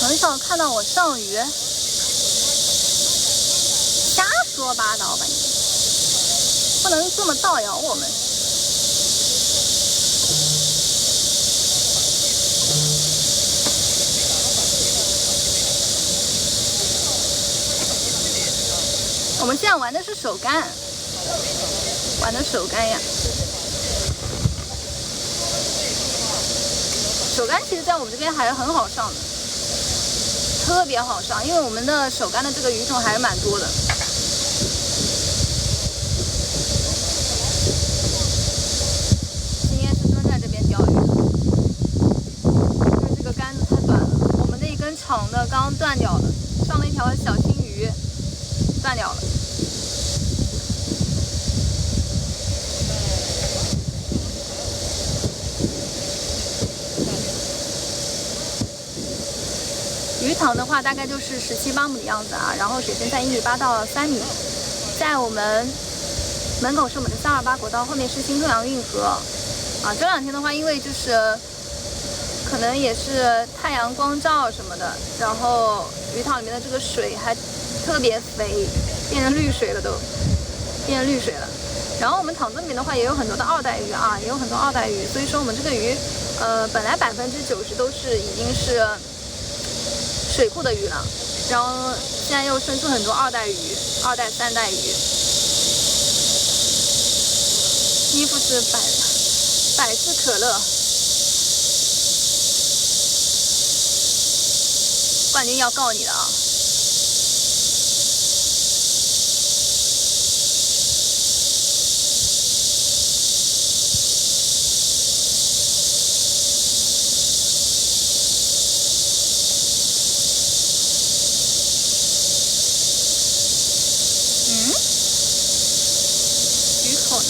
很少看到我上鱼，瞎说八道吧你，不能这么造谣我们。我们现在玩的是手干，玩的手干呀。手干其实在我们这边还是很好上的，特别好上，因为我们的手干的这个鱼种还是蛮多的。今天是蹲在这边钓鱼的，因为这个杆子太短了，我们那一根长的刚断掉了，上了一条小青鱼，断掉了。鱼塘的话大概就是17、18亩的样子啊，然后水深在1.8米到3米。在我们门口是我们的328国道，后面是新中阳运河啊。这2天的话，因为就是可能也是太阳光照什么的，然后鱼塘里面的这个水还特别肥，变成绿水了都，变成绿水了。然后我们塘子里面的话也有很多的二代鱼啊，也有很多二代鱼，所以说我们这个鱼本来90%都是已经是水库的鱼了，然后现在又生出很多2代鱼、2代、3代鱼。衣服是百事可乐，冠军要告你的啊！鱼口呢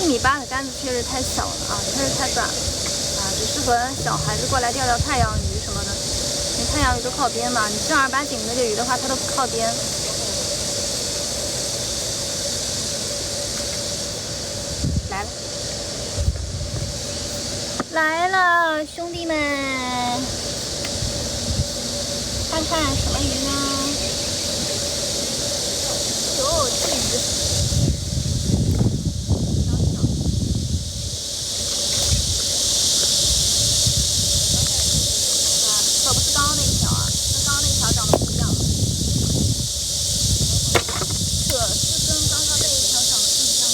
？1.8米的杆子确实太小了啊，确实太短了啊，只适合小孩子过来钓太阳鱼什么的。因为太阳鱼都靠边嘛，你正儿八经那个鱼的话，它都不靠边。来了，兄弟们，看看什么鱼呢？哟，这鱼。可不是刚刚那一条啊，跟刚刚那一条长得不一样。可是跟刚刚那一条长得不一样哦。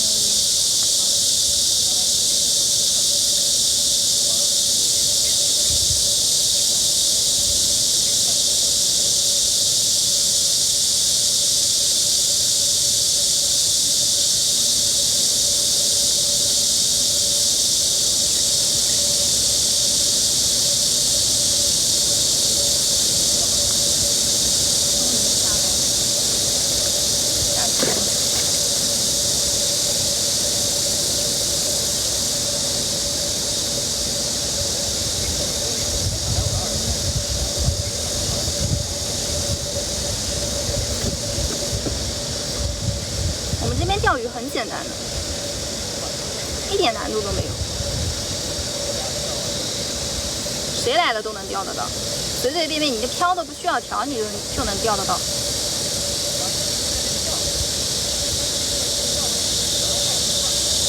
我们这边钓鱼很简单的，一点难度都没有，谁来了都能钓得到，随随便便你这漂都不需要调，你就能钓得到。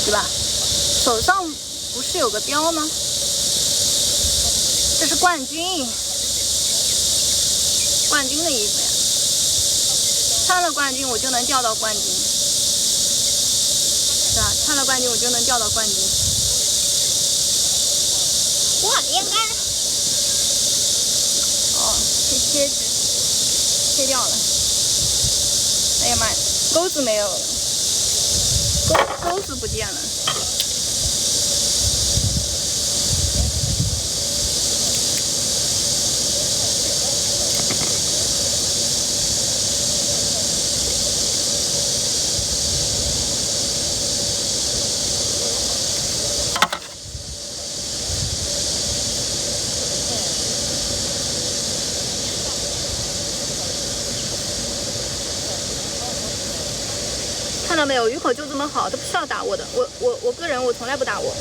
对吧？手上不是有个标吗？这是冠军，冠军的衣服呀。穿了冠军我就能钓到冠军，是吧？穿了冠军我就能钓到冠军。哇，连杆！哦，切掉了。哎呀妈呀，钩子没有了，钩子不见了。到没有？鱼口就这么好，都不需要打窝的。我个人我从来不打窝，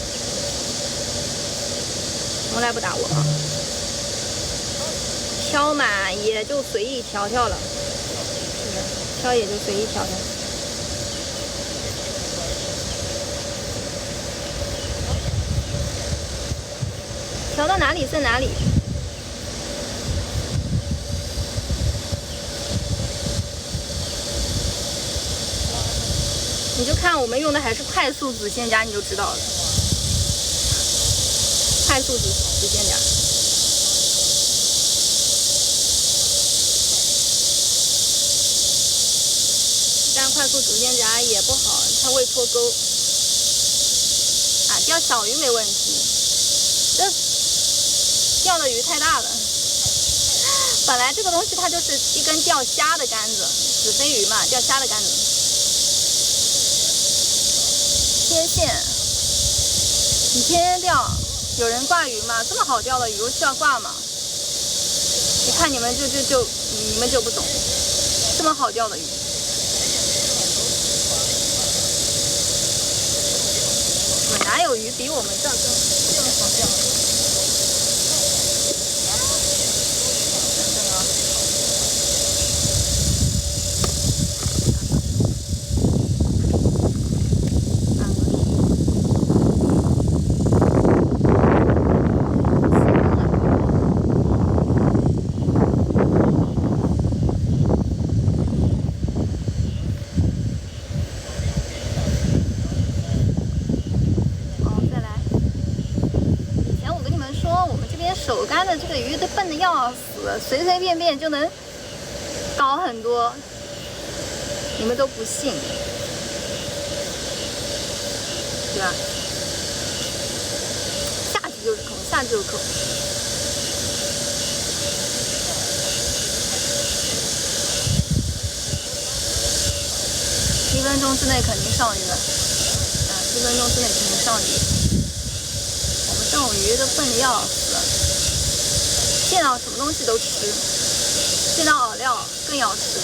从来不打窝啊。挑嘛也就随意调调了，挑也就随意调调。调到哪里算哪里。你就看我们用的还是快速子线夹，你就知道了。快速子线夹，但快速子线夹也不好，它会脱钩。啊，钓小鱼没问题，这钓的鱼太大了。本来这个东西它就是一根钓虾的杆子，纸飞鱼嘛，钓虾的杆子。天线，你天天钓，有人挂鱼吗？这么好钓的鱼，需要挂吗？你看你们你们就不懂，这么好钓的鱼，哪有鱼比我们这更好钓？手竿的这个鱼都笨的要死，随随便便就能高很多，你们都不信，对吧？下去就是口，下去就是口。1分钟之内肯定上鱼了，啊，1分钟之内肯定上鱼。我们这种鱼都笨的要死。见到什么东西都吃，见到饵料更要吃。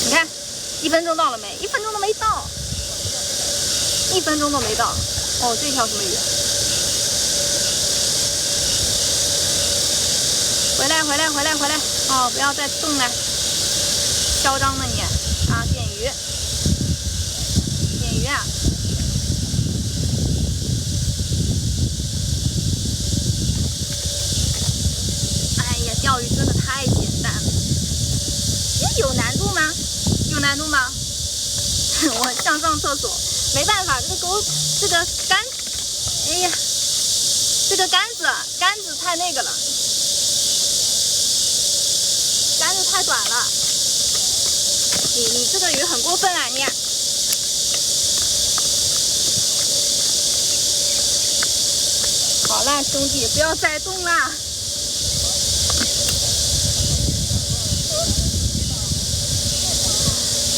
你看，1分钟到了没？1分钟都没到，1分钟都没到。哦，这条什么鱼？回来！哦，不要再动了，嚣张呢你！啊，点鱼啊！钓鱼真的太简单了，有难度吗？有难度吗？我想上厕所，没办法，这个杆，哎呀，这个杆子太那个了，杆子太短了。你这个鱼很过分啊你！好啦，兄弟，不要再动啦。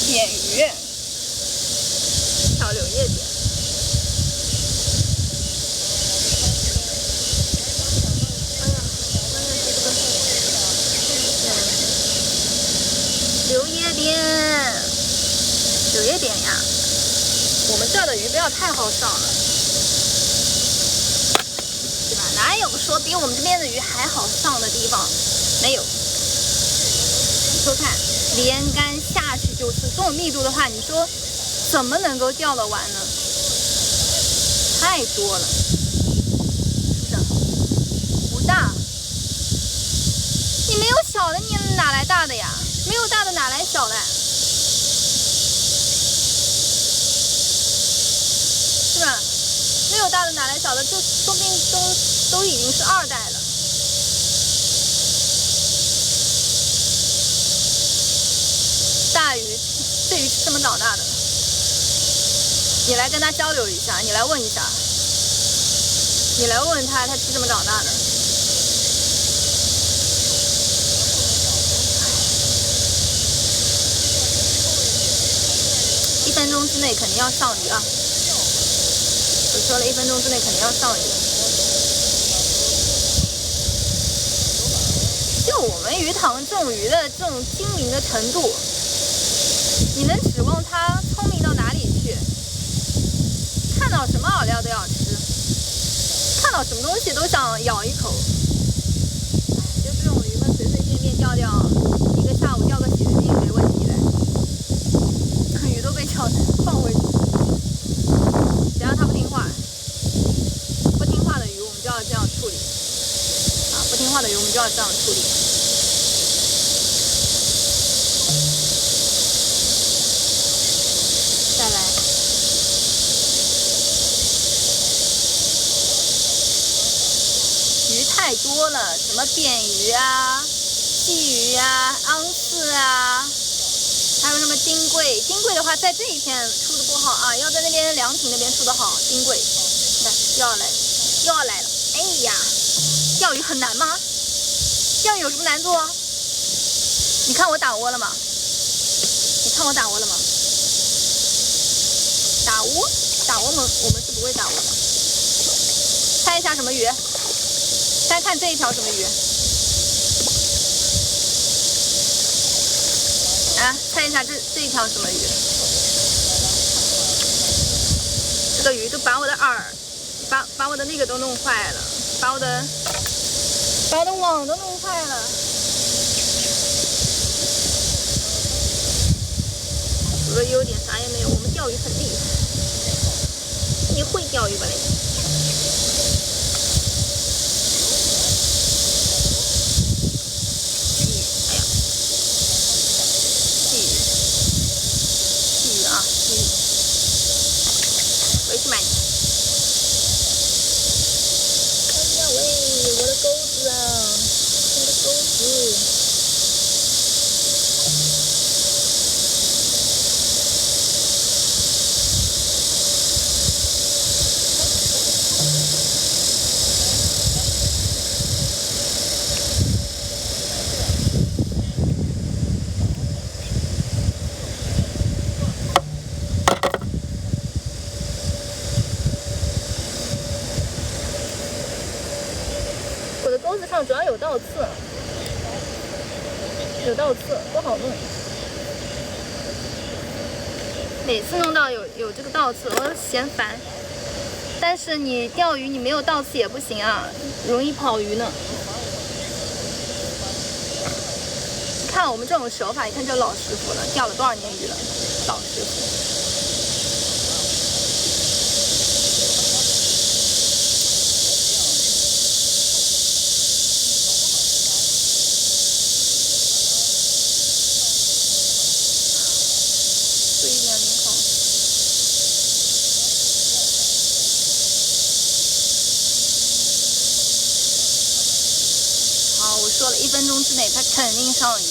点鱼，挑柳叶点。哎呀，柳叶点呀！我们这儿的鱼不要太好上了，对吧？哪有说比我们这边的鱼还好上的地方？没有。你说看。连杆下去就是这种密度的话，你说怎么能够钓得完呢？太多了，是不是？不大，你没有小的，你哪来大的呀？没有大的哪来小的？是吧？没有大的哪来小的？就说不定都已经是2代了。大鱼，这鱼是这么长大的，你来跟他交流一下，你来问一下，你来问他，他是这么长大的。1分钟之内肯定要上鱼啊！我说了，1分钟之内肯定要上鱼。就我们鱼塘这种鱼的这种精明的程度，你能指望它聪明到哪里去？看到什么饵料都要吃，看到什么东西都想咬一口。就这种鱼嘛，随随便便钓一个下午钓个几十斤没问题的。鱼都被抢放回去，只要它不听话，不听话的鱼我们就要这样处理啊！不听话的鱼我们就要这样处理。再来，鱼太多了，什么扁鱼啊、鲫鱼啊、昂刺啊。还有什么金贵？金贵的话，在这一片出的不好啊，要在那边凉亭那边出的好。金贵，你看又要来了，又要来了。哎呀，钓鱼很难吗？钓鱼有什么难度啊？你看我打窝了吗？你看我打窝了吗？打窝我们是不会打窝的。猜一下什么鱼？猜看这一条什么鱼？啊，猜一下这一条什么鱼？这个鱼都把我的饵，把我的那个都弄坏了，把我的网都弄坏了。除了优点啥也没有，我们钓鱼很厉害。你会钓鱼吧你？我的钩子上主要有倒刺，不好弄。每次弄到有这个倒刺，我嫌烦。但是你钓鱼你没有倒刺也不行啊，容易跑鱼呢。看我们这种手法，你看这老师傅了，钓了多少年鱼了，老师傅。说了1分钟之内，它肯定上鱼。